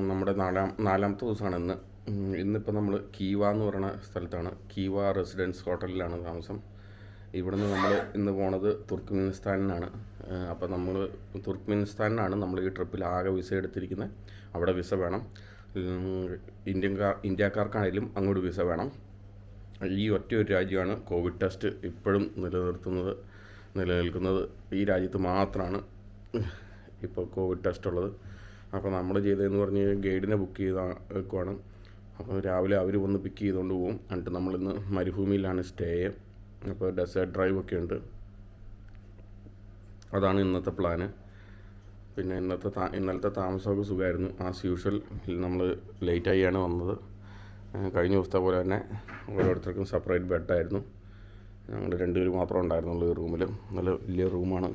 നമ്മുടെ നാലാമത്തെ ദിവസമാണ് ഇന്ന്. ഇന്നിപ്പോൾ നമ്മൾ കീവ എന്ന് പറയുന്ന സ്ഥലത്താണ്. കീവ റെസിഡൻസ് ഹോട്ടലിലാണ് താമസം. ഇവിടുന്ന് നമ്മൾ ഇന്ന് പോണത് തുർക്ക്മെനിസ്ഥാനിലാണ്. അപ്പോൾ നമ്മൾ തുർക്ക്മെനിസ്ഥാനിലാണ് നമ്മൾ ഈ ട്രിപ്പിൽ ആകെ വിസ എടുത്തിരിക്കുന്നത്. അവിടെ വിസ വേണം. ഇന്ത്യക്കാർക്കാണെങ്കിലും അങ്ങോട്ട് വിസ വേണം. ഈ ഒറ്റ ഒരു രാജ്യമാണ് കോവിഡ് ടെസ്റ്റ് ഇപ്പോഴും നിലനിൽക്കുന്നത്. ഈ രാജ്യത്ത് മാത്രമാണ് ഇപ്പോൾ കോവിഡ് ടെസ്റ്റ് ഉള്ളത്. അപ്പോൾ നമ്മൾ ചെയ്തതെന്ന് പറഞ്ഞ് ഗൈഡിനെ ബുക്ക് വെക്കുവാണ്. അപ്പോൾ രാവിലെ അവർ വന്ന് പിക്ക് ചെയ്തുകൊണ്ട് പോകും. എന്നിട്ട് നമ്മളിന്ന് മരുഭൂമിയിലാണ് സ്റ്റേ. അപ്പോൾ ഡെസേർട്ട് ഡ്രൈവ് ഒക്കെ ഉണ്ട്. അതാണ് ഇന്നത്തെ പ്ലാന്. പിന്നെ ഇന്നലത്തെ താമസമൊക്കെ സുഖമായിരുന്നു. ആസ് യൂഷ്വൽ നമ്മൾ ലേറ്റായിയാണ് വന്നത്. കഴിഞ്ഞ ദിവസത്തെ പോലെ തന്നെ ഓരോരുത്തർക്കും സെപ്പറേറ്റ് ബെഡായിരുന്നു. ഞങ്ങൾ രണ്ടുപേരും മാത്രമേ ഉണ്ടായിരുന്നുള്ളൂ ഈ റൂമിൽ. നല്ല വലിയ റൂമാണ്.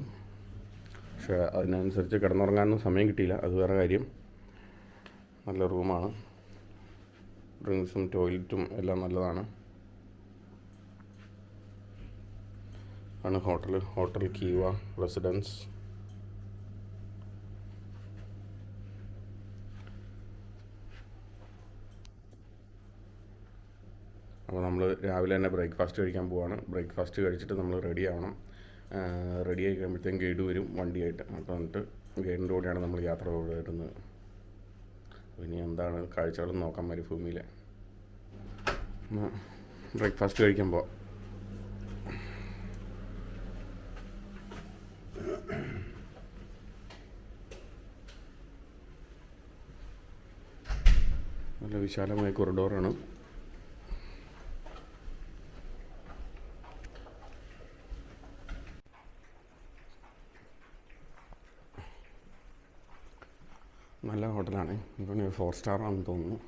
പക്ഷേ അതിനനുസരിച്ച് കിടന്നുറങ്ങാനൊന്നും സമയം കിട്ടിയില്ല. അത് വേറെ കാര്യം. നല്ല റൂമാണ്. ഡ്രിങ്ക്സും ടോയ്ലറ്റും എല്ലാം നല്ലതാണ്. ആണ് ഹോട്ടൽ കീവ റെസിഡൻസ്. അപ്പോൾ നമ്മൾ രാവിലെ തന്നെ ബ്രേക്ക്ഫാസ്റ്റ് കഴിക്കാൻ പോവാണ്. ബ്രേക്ക്ഫാസ്റ്റ് കഴിച്ചിട്ട് നമ്മൾ റെഡി ആവണം. റെഡി ആയി കഴിയുമ്പോഴത്തേക്കും ഗൈഡ് വരും വണ്ടിയായിട്ട്. അപ്പോൾ എന്നിട്ട് ഗൈഡിൻ്റെ കൂടെയാണ് നമ്മൾ യാത്ര വരുന്നത്. ഇനി എന്താണ് കാഴ്ചകളെന്ന് നോക്കാം മരുഭൂമിയിലെ. ബ്രേക്ക്ഫാസ്റ്റ് കഴിക്കാൻ പോവാം. നല്ല വിശാലമായ കൊറിഡോറാണ്. നല്ല ഹോട്ടലാണ്. ഇപ്പം 4 സ്റ്റാർ ആണെന്ന് തോന്നുന്നു.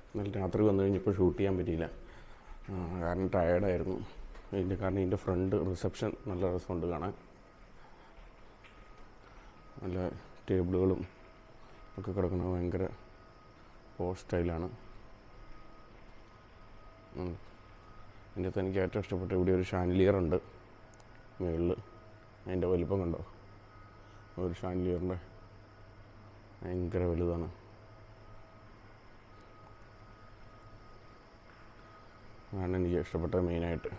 ഇന്നലെ രാത്രി വന്നു കഴിഞ്ഞപ്പോൾ ഷൂട്ട് ചെയ്യാൻ പറ്റിയില്ല. കാരണം ടയേർഡായിരുന്നു. കാരണം ഇതിൻ്റെ ഫ്രണ്ട് റിസപ്ഷൻ നല്ല രസമുണ്ട് കാണാൻ. നല്ല ടേബിളുകളും ഒക്കെ കിടക്കുന്നത് ഭയങ്കര പോസ്റ്റ് സ്റ്റൈലാണ്. എൻ്റെ അടുത്ത് എനിക്ക് ഏറ്റവും ഇഷ്ടപ്പെട്ട ഇവിടെ ഒരു ഷാൻലിയർ ഉണ്ട് മുകളിൽ. അതിൻ്റെ വലിപ്പം കണ്ടോ? ഒരു ഷാൻലിയറിൻ്റെ ഭയങ്കര വലുതാണ്. അതാണ് എനിക്ക് ഇഷ്ടപ്പെട്ടത് മെയിനായിട്ട്.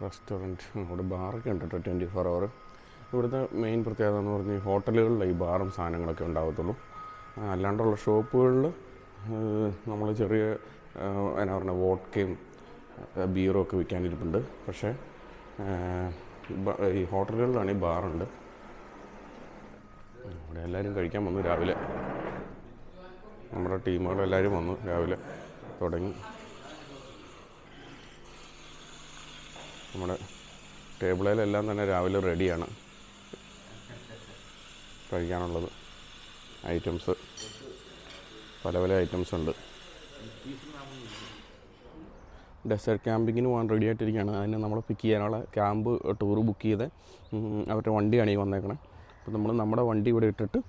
റെസ്റ്റോറൻറ്റ് അവിടെ ബാറൊക്കെ ഉണ്ട് കേട്ടോ 24 hour. ഇവിടുത്തെ മെയിൻ പ്രത്യേകത എന്ന് പറഞ്ഞാൽ ഹോട്ടലുകളിൽ ഈ ബാറും സാധനങ്ങളൊക്കെ ഉണ്ടാകത്തുള്ളൂ. അല്ലാണ്ടുള്ള ഷോപ്പുകളിൽ നമ്മൾ ചെറിയ എന്നാ പറഞ്ഞാൽ വോഡ്ക്കയും ബീറും ഒക്കെ വിൽക്കാനിരിപ്പുണ്ട്. പക്ഷേ ഈ ഹോട്ടലുകളിലാണെങ്കിൽ ബാറുണ്ട്. ഇവിടെ എല്ലാവരും കഴിക്കാൻ വന്നു. രാവിലെ നമ്മുടെ ടീമുകളെല്ലാവരും വന്നു. രാവിലെ തുടങ്ങി. നമ്മുടെ ടേബിളിലെല്ലാം തന്നെ രാവിലെ റെഡിയാണ് കഴിക്കാനുള്ളത്. ഐറ്റംസ് പല ഐറ്റംസ് ഉണ്ട്. ഡെസേർട്ട് ക്യാമ്പിങ്ങിന് പോകാൻ റെഡി ആയിട്ടിരിക്കുകയാണ്. അതിന് നമ്മൾ പിക്ക് ചെയ്യാനുള്ള ക്യാമ്പ് ടൂറ് ബുക്ക് ചെയ്ത് അവരുടെ വണ്ടിയാണ് ഈ വന്നേക്കണേ. അപ്പോൾ നമ്മൾ നമ്മുടെ വണ്ടി ഇവിടെ ഇട്ടിട്ട്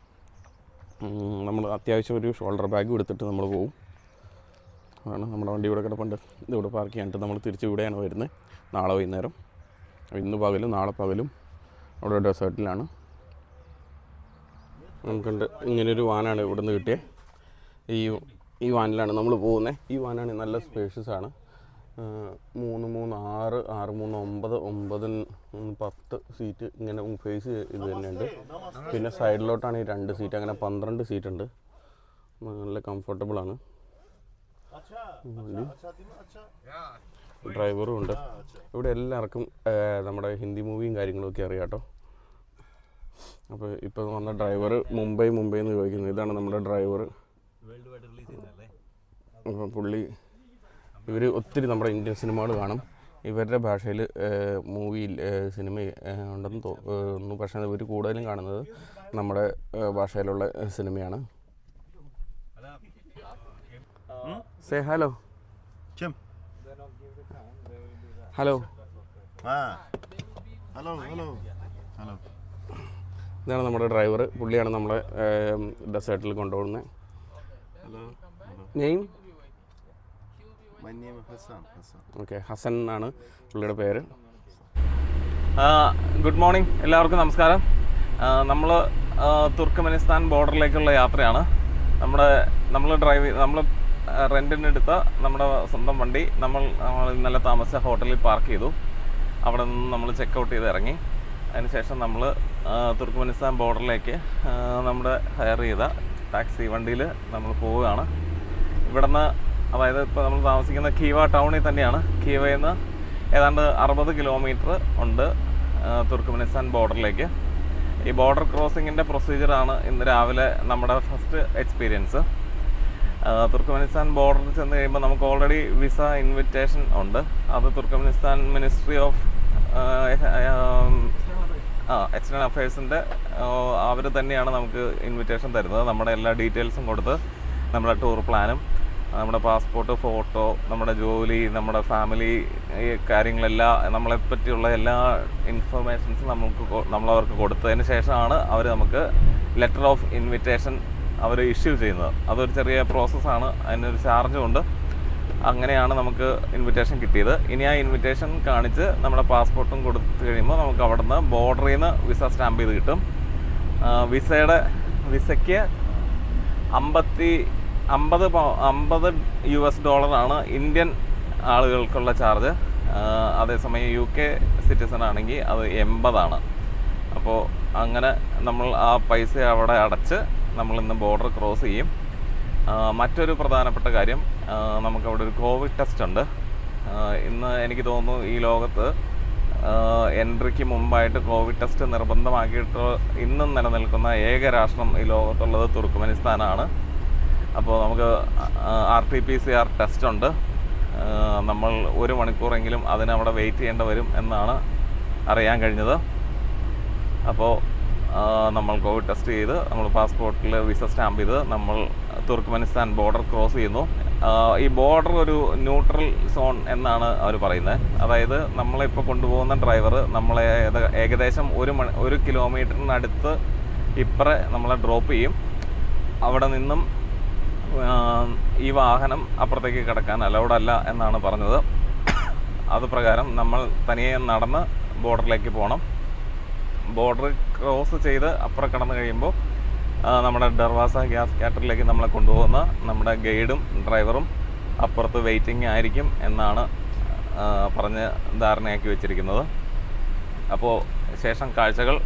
നമ്മൾ അത്യാവശ്യം ഒരു ഷോൾഡർ ബാഗും എടുത്തിട്ട് നമ്മൾ പോകും. അതാണ് നമ്മുടെ വണ്ടി ഇവിടെ കിടപ്പുണ്ട്. ഇതിവിടെ പാർക്ക് ചെയ്യാനിട്ട് നമ്മൾ തിരിച്ച് ഇവിടെയാണ് വരുന്നത്. നാളെ വൈകുന്നേരം. ഇന്ന് പകലും നാളെ പകലും അവിടെ ഡെസേർട്ടിലാണ്. നമുക്കുണ്ട് ഇങ്ങനൊരു വാനാണ് ഇവിടെ നിന്ന് കിട്ടിയത്. ഈ വാനിലാണ് നമ്മൾ പോകുന്നത്. ഈ വാനാണ് നല്ല സ്പേഷ്യസ് ആണ്. 3, 6, 6, 3, 9, 10 സീറ്റ് ഇങ്ങനെ ഫേസ് ഇത് തന്നെയുണ്ട്. പിന്നെ സൈഡിലോട്ടാണ് ഈ 2 സീറ്റ്. അങ്ങനെ 12 സീറ്റ് ഉണ്ട്. നല്ല കംഫർട്ടബിളാണ്. ഡ്രൈവറും ഉണ്ട്. ഇവിടെ എല്ലാവർക്കും നമ്മുടെ ഹിന്ദി മൂവിയും കാര്യങ്ങളൊക്കെ അറിയാം കേട്ടോ. അപ്പോൾ ഇപ്പോൾ വന്ന ഡ്രൈവർ മുംബൈ എന്ന് ചോദിക്കുന്നത്. ഇതാണ് നമ്മുടെ ഡ്രൈവർ. അപ്പോൾ പുള്ളി ഇവർ ഒത്തിരി നമ്മുടെ ഇന്ത്യൻ സിനിമകൾ കാണും. ഇവരുടെ ഭാഷയിൽ സിനിമ ഉണ്ടെന്ന് തോന്നുന്നു. പക്ഷേ ഇവർ കൂടുതലും കാണുന്നത് നമ്മുടെ ഭാഷയിലുള്ള സിനിമയാണ്. Say hello. ഹലോ ഇതാണ് നമ്മുടെ ഡ്രൈവർ. പുള്ളിയാണ് നമ്മളെ ഡെസേർട്ടിൽ കൊണ്ടുപോകുന്നത്. Name My name is Hassan. Okay, Hassan എന്നാണ് പുള്ളിയുടെ പേര്. ഗുഡ് മോർണിംഗ്, എല്ലാവർക്കും നമസ്കാരം. നമ്മൾ തുർക്ക്മെനിസ്ഥാൻ ബോർഡറിലേക്കുള്ള യാത്രയാണ്. നമ്മൾ റെൻറ്റിനെടുത്ത നമ്മുടെ സ്വന്തം വണ്ടി നമ്മൾ ഇന്നലെ താമസിച്ച ഹോട്ടലിൽ പാർക്ക് ചെയ്തു. അവിടെ നിന്ന് നമ്മൾ ചെക്കൗട്ട് ചെയ്ത് ഇറങ്ങി. അതിനുശേഷം നമ്മൾ തുർക്ക്മെനിസ്ഥാൻ ബോർഡറിലേക്ക് നമ്മുടെ ഹയർ ചെയ്ത ടാക്സി വണ്ടിയിൽ നമ്മൾ പോവുകയാണ്. ഇവിടുന്ന്, അതായത് ഇപ്പോൾ നമ്മൾ താമസിക്കുന്ന കീവ ടൗണിൽ തന്നെയാണ്. കീവയിൽ നിന്ന് ഏതാണ്ട് 60 കിലോമീറ്റർ ഉണ്ട് തുർക്ക്മെനിസ്ഥാൻ ബോർഡറിലേക്ക്. ഈ ബോർഡർ ക്രോസിങ്ങിൻ്റെ പ്രൊസീജിയറാണ് ഇന്ന് രാവിലെ നമ്മുടെ ഫസ്റ്റ് എക്സ്പീരിയൻസ്. തുർക്ക്മെനിസ്ഥാൻ ബോർഡറിൽ ചെന്ന് കഴിയുമ്പോൾ നമുക്ക് ഓൾറെഡി വിസ ഇൻവിറ്റേഷൻ ഉണ്ട്. അത് തുർക്ക്മെനിസ്ഥാൻ മിനിസ്ട്രി ഓഫ് എക്സ്റ്റേണൽ അഫയേഴ്സിൻ്റെ അവർ തന്നെയാണ് നമുക്ക് ഇൻവിറ്റേഷൻ തരുന്നത്. നമ്മുടെ എല്ലാ ഡീറ്റെയിൽസും കൊടുത്ത് നമ്മുടെ ടൂർ പ്ലാനും, നമ്മുടെ പാസ്പോർട്ട്, ഫോട്ടോ, നമ്മുടെ ജോലി, നമ്മുടെ ഫാമിലി കാര്യങ്ങളെല്ലാം, നമ്മളെപ്പറ്റിയുള്ള എല്ലാ ഇൻഫർമേഷൻസും നമ്മളവർക്ക് കൊടുത്തതിന് ശേഷമാണ് അവർ നമുക്ക് ലെറ്റർ ഓഫ് ഇൻവിറ്റേഷൻ അവർ ഇഷ്യൂ ചെയ്യുന്നത്. അതൊരു ചെറിയ പ്രോസസ്സാണ്, അതിനൊരു ചാർജും ഉണ്ട്. അങ്ങനെയാണ് നമുക്ക് ഇൻവിറ്റേഷൻ കിട്ടിയത്. ഇനി ആ ഇൻവിറ്റേഷൻ കാണിച്ച് നമ്മുടെ പാസ്പോർട്ടും കൊടുത്തു കഴിയുമ്പോൾ നമുക്ക് അവിടെ നിന്ന് ബോർഡറിൽ നിന്ന് വിസ സ്റ്റാമ്പ് ചെയ്ത് കിട്ടും. വിസയ്ക്ക് $50 US ഇന്ത്യൻ ആളുകൾക്കുള്ള ചാർജ്. അതേസമയം UK സിറ്റിസൺ ആണെങ്കിൽ അത് 80. അപ്പോൾ അങ്ങനെ നമ്മൾ ആ പൈസ അവിടെ അടച്ച് നമ്മളിന്ന് ബോർഡർ ക്രോസ് ചെയ്യും. മറ്റൊരു പ്രധാനപ്പെട്ട കാര്യം, നമുക്കവിടെ ഒരു കോവിഡ് ടെസ്റ്റ് ഉണ്ട്. ഇന്ന് എനിക്ക് തോന്നുന്നു ഈ ലോകത്ത് എൻട്രിക്ക് മുമ്പായിട്ട് കോവിഡ് ടെസ്റ്റ് നിർബന്ധമാക്കിയിട്ട് ഇന്നും നിലനിൽക്കുന്ന ഏക രാഷ്ട്രം ഈ ലോകത്തുള്ളത് തുർക്ക്മെനിസ്ഥാനാണ്. അപ്പോൾ നമുക്ക് RT-PCR ടെസ്റ്റ് ഉണ്ട്. നമ്മൾ 1 മണിക്കൂറെങ്കിലും അതിനവിടെ വെയിറ്റ് ചെയ്യേണ്ടി വരും എന്നാണ് അറിയാൻ കഴിഞ്ഞത്. അപ്പോൾ നമ്മൾ കോവിഡ് ടെസ്റ്റ് ചെയ്ത് നമ്മൾ പാസ്പോർട്ടിൽ വിസ സ്റ്റാമ്പ് ചെയ്ത് നമ്മൾ തുർക്ക്മെനിസ്ഥാൻ ബോർഡർ ക്രോസ് ചെയ്യുന്നു. ഈ ബോർഡർ ഒരു ന്യൂട്രൽ സോൺ എന്നാണ് അവർ പറയുന്നത്. അതായത് നമ്മളിപ്പോൾ കൊണ്ടുപോകുന്ന ഡ്രൈവർ നമ്മളെ ഏകദേശം 1 കിലോമീറ്ററിനടുത്ത് ഇപ്പറെ നമ്മളെ ഡ്രോപ്പ് ചെയ്യും. അവിടെ നിന്നും ഈ വാഹനം അപ്പുറത്തേക്ക് കിടക്കാൻ അലൗഡ് അല്ല എന്നാണ് പറഞ്ഞത്. അത് പ്രകാരം നമ്മൾ തനിയെ നടന്ന് ബോർഡറിലേക്ക് പോകണം. ബോർഡർ ക്രോസ് ചെയ്ത് അപ്പുറം കടന്നു കഴിയുമ്പോൾ നമ്മുടെ ഡർവാസ ഗ്യാസ് കാറ്ററിലേക്ക് നമ്മളെ കൊണ്ടുപോകുന്ന നമ്മുടെ ഗൈഡും ഡ്രൈവറും അപ്പുറത്ത് വെയിറ്റിംഗ് ആയിരിക്കും എന്നാണ് പറഞ്ഞ് ധാരണയാക്കി വെച്ചിരിക്കുന്നത്. അപ്പോൾ ശേഷം കാഴ്ചകൾ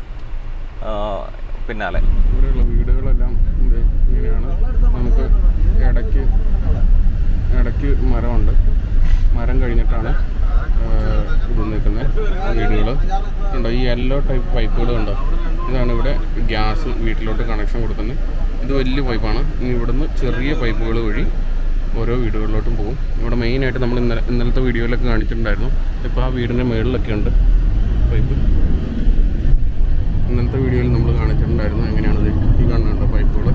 പിന്നാലെ. ഇവിടെയുള്ള വീടുകളെല്ലാം ഇങ്ങനെയാണ്. നമുക്ക് ഇടയ്ക്ക് മരമുണ്ട്. മരം കഴിഞ്ഞിട്ടാണ് ഇത് നിൽക്കുന്നത് വീടുകൾ ഉണ്ടോ. ഈ യെല്ലോ ടൈപ്പ് പൈപ്പുകളുണ്ടോ, ഇതാണ് ഇവിടെ ഗ്യാസ് വീട്ടിലോട്ട് കണക്ഷൻ കൊടുക്കുന്നത്. ഇത് വലിയ പൈപ്പാണ്. ഇനി ഇവിടുന്ന് ചെറിയ പൈപ്പുകൾ വഴി ഓരോ വീടുകളിലോട്ടും പോകും. ഇവിടെ മെയിനായിട്ട് നമ്മൾ ഇന്നലത്തെ വീഡിയോയിലൊക്കെ കാണിച്ചിട്ടുണ്ടായിരുന്നു. ഇപ്പോൾ ആ വീടിൻ്റെ മുകളിലൊക്കെ ഉണ്ട് പൈപ്പ്. ഇന്നലത്തെ വീഡിയോയിൽ നമ്മൾ കാണിച്ചിട്ടുണ്ടായിരുന്നു എങ്ങനെയാണത്. ഈ കാണുന്നുണ്ടോ പൈപ്പുകൾ.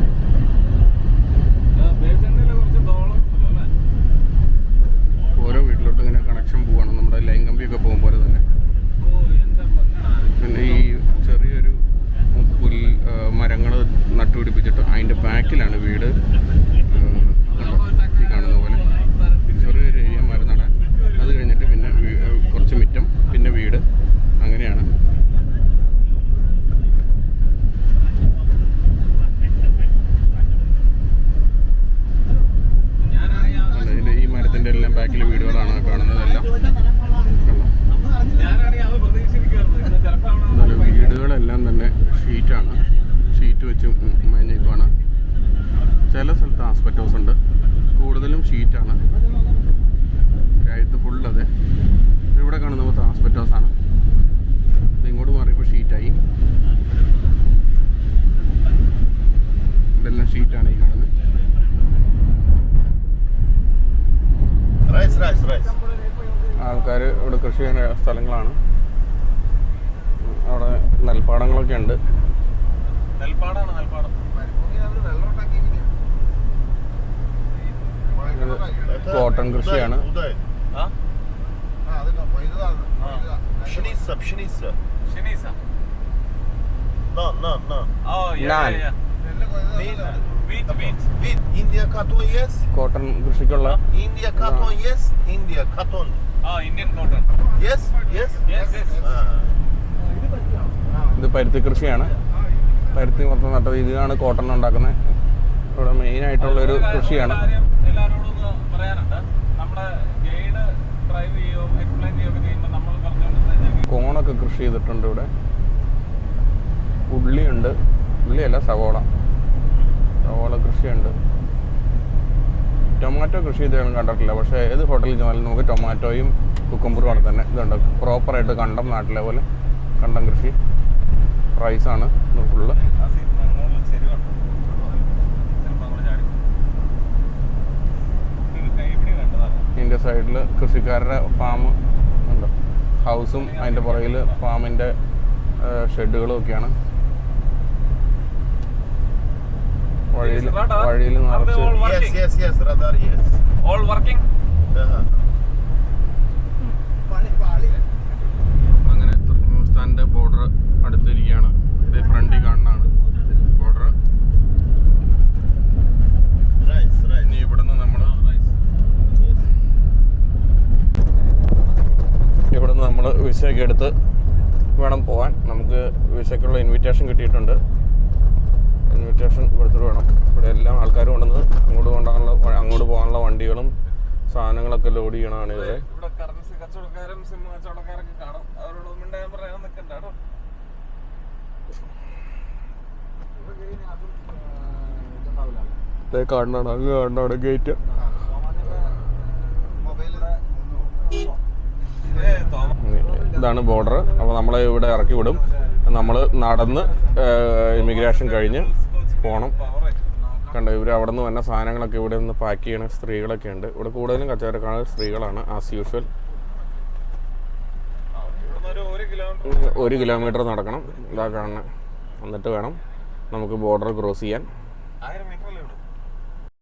ഓരോ വീട്ടിലോട്ട് ഇങ്ങനെ കണക്ഷൻ പോവാണ്. നമ്മുടെ ലൈൻ കമ്പിയൊക്കെ പോകും പോലെ തന്നെ. പിന്നെ ഈ ചെറിയൊരു മരങ്ങൾ നട്ടുപിടിപ്പിച്ചിട്ട് അതിൻ്റെ ബാക്കിലാണ് വീട്. ഈ കാണുന്ന പോലെ ചെറിയൊരു ഏരിയ മരം നടാൻ. അത് കഴിഞ്ഞിട്ട് പിന്നെ കുറച്ച് മിറ്റം, പിന്നെ വീട്, അങ്ങനെയാണ്. ഈ മരത്തിൻ്റെ എല്ലാം ബാക്കിൽ വീടുകളാണ് കാണുന്നതെല്ലാം. വീടുകളെല്ലാം തന്നെ ഷീറ്റാണ്. ഷീറ്റ് വെച്ച് മേഞ്ഞേക്കുവാണ്. ചില സ്ഥലത്ത് ആസ്പെറ്റോസ് ഉണ്ട്, കൂടുതലും ഷീറ്റാണ്. രാജ്യത്ത് ഫുള്ളതെ. ഇവിടെ കാണുന്നത് ആസ്പെറ്റോസാണ്. ഇങ്ങോട്ട് മാറിയപ്പോൾ ഷീറ്റായി. ഇതെല്ലാം ഷീറ്റാണ് ഈ കാണുന്നത്. ആൾക്കാർ ഇവിടെ കൃഷി ചെയ്യുന്ന സ്ഥലങ്ങളാണ്. അവിടെ നെൽപ്പാടങ്ങളൊക്കെ ഉണ്ട്. കോട്ടൺ കൃഷിയാണ്. കോട്ടൺ കൃഷിക്കുള്ള India cotton, yes. India cotton. Indian cotton. Yes. പരുത്തി കൃഷിയാണ്. പരുത്തി മൊത്തം നട്ടത്. ഇതിലാണ് കോട്ടൺ ഉണ്ടാക്കുന്നത്. ഇവിടെ മെയിനായിട്ടുള്ളൊരു കൃഷിയാണ്. എല്ലാവരോടും പറയാനുണ്ട്, നമ്മുടെ ഗൈഡ് ഡ്രൈവ് ചെയ്യുകയോ എക്സ്പ്ലെയിൻ ചെയ്യുകയൊക്കെ ചെയ്യുമ്പോൾ നമ്മൾ പറഞ്ഞുകൊണ്ട് കോണൊക്കെ കൃഷി ചെയ്തിട്ടുണ്ട് ഇവിടെ. ഉള്ളിയുണ്ട്, ഉള്ളിയല്ല സവോള കൃഷിയുണ്ട്. ടൊമാറ്റോ കൃഷി ചെയ്ത് ഞാൻ കണ്ടിട്ടില്ല. പക്ഷേ ഏത് ഹോട്ടലിൽ ചെന്നാലും നമുക്ക് ടൊമാറ്റോയും കുക്കുംബറും ആണ് തന്നെ ഇതുണ്ട്. പ്രോപ്പറായിട്ട് കണ്ടം, നാട്ടിലെ പോലെ കണ്ടം കൃഷി. റൈസാണ് ഇത് ഫുള്ള്. ഇതിൻ്റെ സൈഡിൽ കൃഷിക്കാരുടെ ഫാം ഉണ്ട്. ഹൗസും അതിൻ്റെ പുറകിൽ ഫാമിൻ്റെ ഷെഡുകളും ഒക്കെയാണ്. വഴിയിൽ നിറച്ച് അങ്ങനെ തുർക്ക്മെനിസ്ഥാൻ്റെ ബോർഡർ അടുത്തിരിക്കുകയാണ്. ഇത് ഫ്രണ്ടിൽ കാണുന്നതാണ് ബോർഡർ. ഇനി ഇവിടുന്ന് നമ്മൾ വിസയൊക്കെ എടുത്ത് വേണം പോകാൻ. നമുക്ക് വിസയ്ക്കുള്ള ഇൻവിറ്റേഷൻ കിട്ടിയിട്ടുണ്ട്. ഇൻവിറ്റേഷൻ കൊടുത്തിട്ട് വേണം. ഇവിടെ എല്ലാ ആൾക്കാരും കൊണ്ടുവന്ന് അങ്ങോട്ട് പോകാനുള്ള വണ്ടികളും സാധനങ്ങളൊക്കെ ലോഡ് ചെയ്യണമാണ് ഇത്. കാണാണ്, അങ്ങ് കാണാണ് ഗേറ്റ്. ഇതാണ് ബോർഡർ. അപ്പോൾ നമ്മളെ ഇവിടെ ഇറക്കി വിടും. നമ്മൾ നടന്ന് ഇമിഗ്രേഷൻ കഴിഞ്ഞ് പോകണം. കണ്ടോ, ഇവർ അവിടെ നിന്ന് വന്ന സാധനങ്ങളൊക്കെ ഇവിടെ നിന്ന് പാക്ക് ചെയ്യണ സ്ത്രീകളൊക്കെ ഉണ്ട്. ഇവിടെ കൂടുതലും കച്ചവടക്കാർ സ്ത്രീകളാണ് ആസ് യൂഷ്വൽ. 1 കിലോമീറ്റർ നടക്കണം. ഇതാ കാണണം. എന്നിട്ട് വേണം നമുക്ക് ബോർഡർ ക്രോസ് ചെയ്യാൻ.